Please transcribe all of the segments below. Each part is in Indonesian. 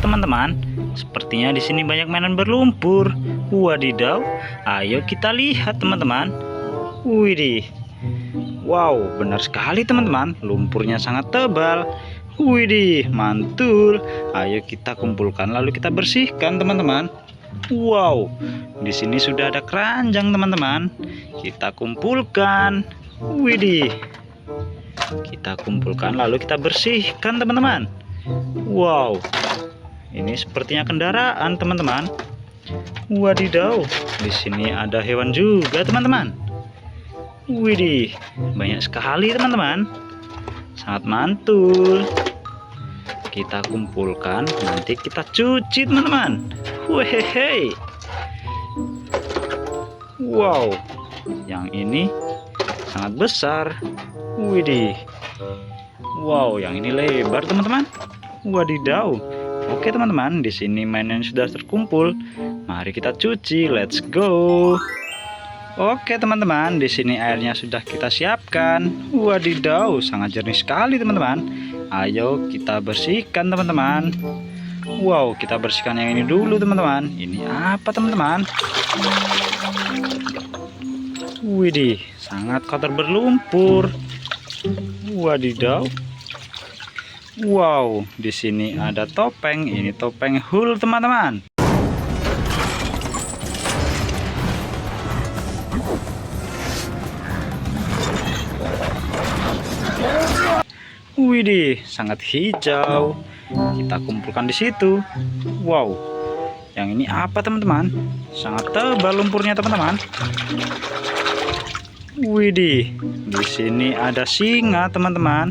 teman-teman. Sepertinya di sini banyak mainan berlumpur. Wadidaw, ayo kita lihat teman-teman. Widih, wow, benar sekali teman-teman. Lumpurnya sangat tebal. Widih, mantul. Ayo kita kumpulkan lalu kita bersihkan teman-teman. Wow, di sini sudah ada keranjang teman-teman. Kita kumpulkan. Widih, kita kumpulkan lalu kita bersihkan teman-teman. Wow, ini sepertinya kendaraan teman-teman. Wadidaw, di sini ada hewan juga teman-teman. Widih, banyak sekali teman-teman. Sangat mantul. Kita kumpulkan, nanti kita cuci teman-teman. Wehehe. Wow, yang ini sangat besar. Widih. Wow, yang ini lebar teman-teman. Wadidaw. Oke teman-teman, di sini mainan sudah terkumpul. Mari kita cuci. Let's go. Oke teman-teman, di sini airnya sudah kita siapkan. Wadidaw, sangat jernih sekali teman-teman. Ayo kita bersihkan teman-teman. Wow, kita bersihkan yang ini dulu teman-teman. Ini apa teman-teman? Widih, sangat kotor berlumpur. Wadidaw. Wow, di sini ada topeng. Ini topeng Hulk teman-teman. Widih, sangat hijau. Kita kumpulkan di situ. Wow, yang ini apa teman-teman? Sangat tebal lumpurnya teman-teman. Widih, di sini ada singa teman-teman.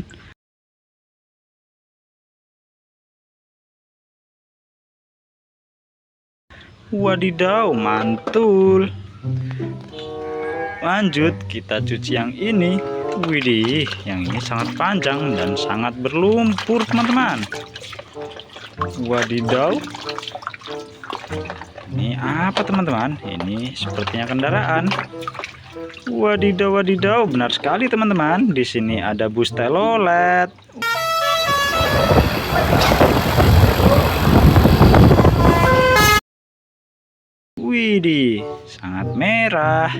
Wadidaw, mantul. Lanjut, kita cuci yang ini. Widih, yang ini sangat panjang dan sangat berlumpur teman-teman. Wadidaw. Ini apa teman-teman? Ini sepertinya kendaraan. Wadidaw, wadidaw, benar sekali teman-teman. Di sini ada bus telolet. Widih, sangat merah.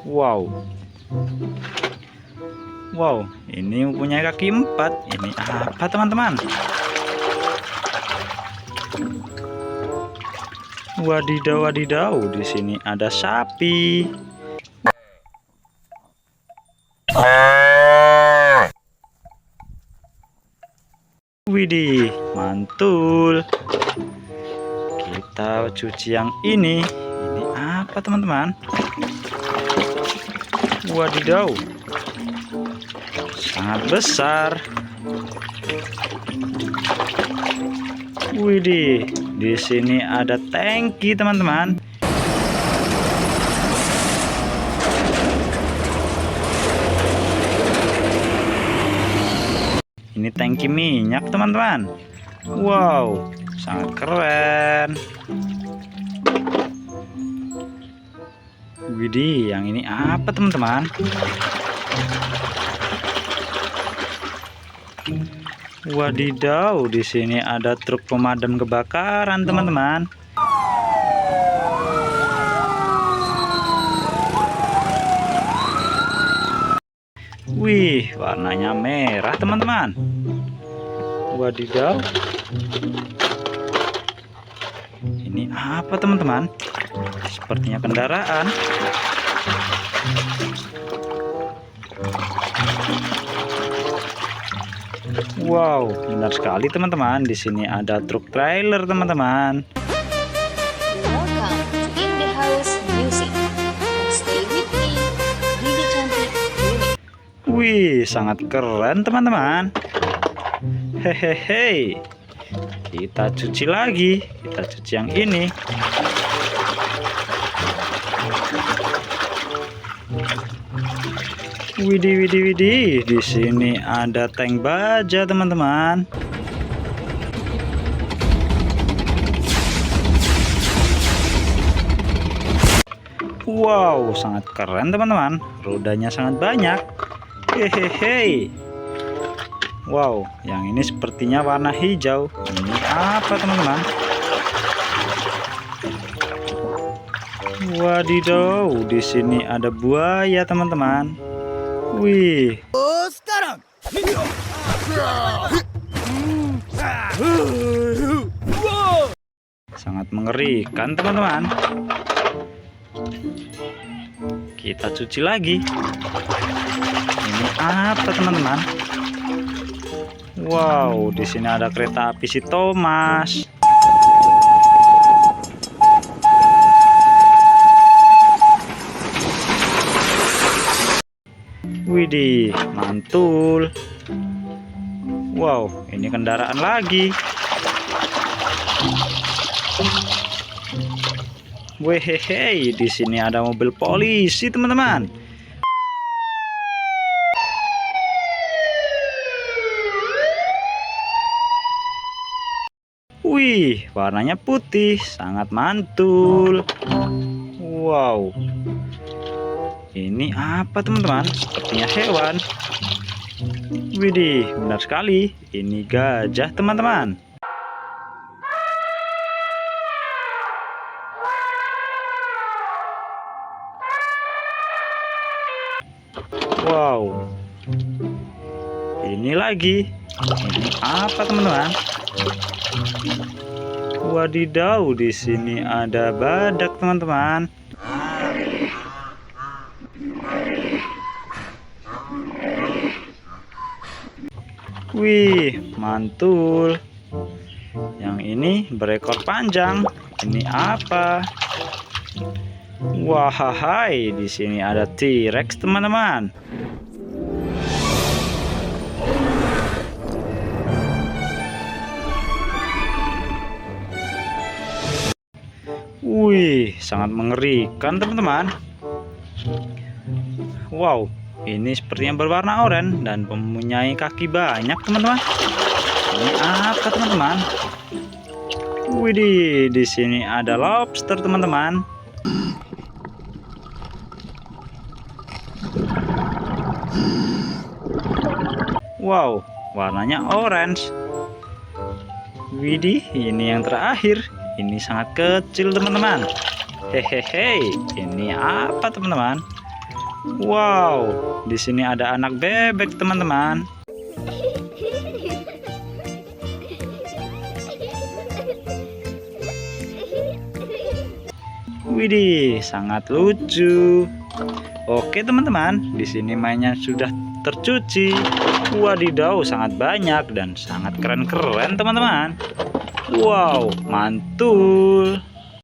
Wow. Wow, ini mempunyai kaki 4. Ini apa teman-teman? Wadidaw, wadidaw, di sini ada sapi. Widih, mantul. Kita cuci yang ini. Ini apa teman-teman? Wadidaw, sangat besar. Widih, di sini ada tangki teman-teman. Ini tangki minyak teman-teman. Wow, sangat keren. Widih, yang ini apa teman-teman? Wadidaw, di sini ada truk pemadam kebakaran teman-teman. Wih, warnanya merah teman-teman. Wadidaw. Ini apa teman-teman? Sepertinya kendaraan. Wow, benar sekali teman-teman. Di sini ada truk trailer teman-teman. Welcome to In The House Music. Stay with me, Didi Cantik Remix. Wih, sangat keren teman-teman. Hehehe. Kita cuci lagi. Kita cuci yang ini. Widih, widih, widih. Di sini ada tank baja teman-teman. Wow, sangat keren teman-teman. Rodanya sangat banyak. Hehehe. Wow, yang ini sepertinya warna hijau. Ini apa teman-teman? Wadidaw, di sini ada buaya teman-teman. Wih, sangat mengerikan teman-teman. Kita cuci lagi. Ini apa teman-teman? Wow, di sini ada kereta api si Thomas. Widih, mantul. Wow, ini kendaraan lagi. Wehehe, di sini ada mobil polisi, teman-teman. Wih, warnanya putih, sangat mantul. Wow. Ini apa, teman-teman? Sepertinya hewan. Widih, benar sekali. Ini gajah, teman-teman. Wow, ini lagi. Ini apa teman-teman? Wadidaw, di sini ada badak teman-teman. Wih, mantul. Yang ini berekor panjang. Ini apa? Wahai, di sini ada T-Rex teman-teman. Wih, sangat mengerikan teman-teman. Wow, ini sepertinya berwarna oranye dan mempunyai kaki banyak teman-teman. Ini apa teman-teman? Widih, di sini ada lobster teman-teman. Wow, warnanya orange. Widih, ini yang terakhir. Ini sangat kecil teman-teman. Hehehe, ini apa teman-teman? Wow, di sini ada anak bebek teman-teman. Widih, sangat lucu. Oke teman-teman, di sini mainnya sudah tercuci. Wadidaw, sangat banyak dan sangat keren-keren teman-teman. Wow, mantul.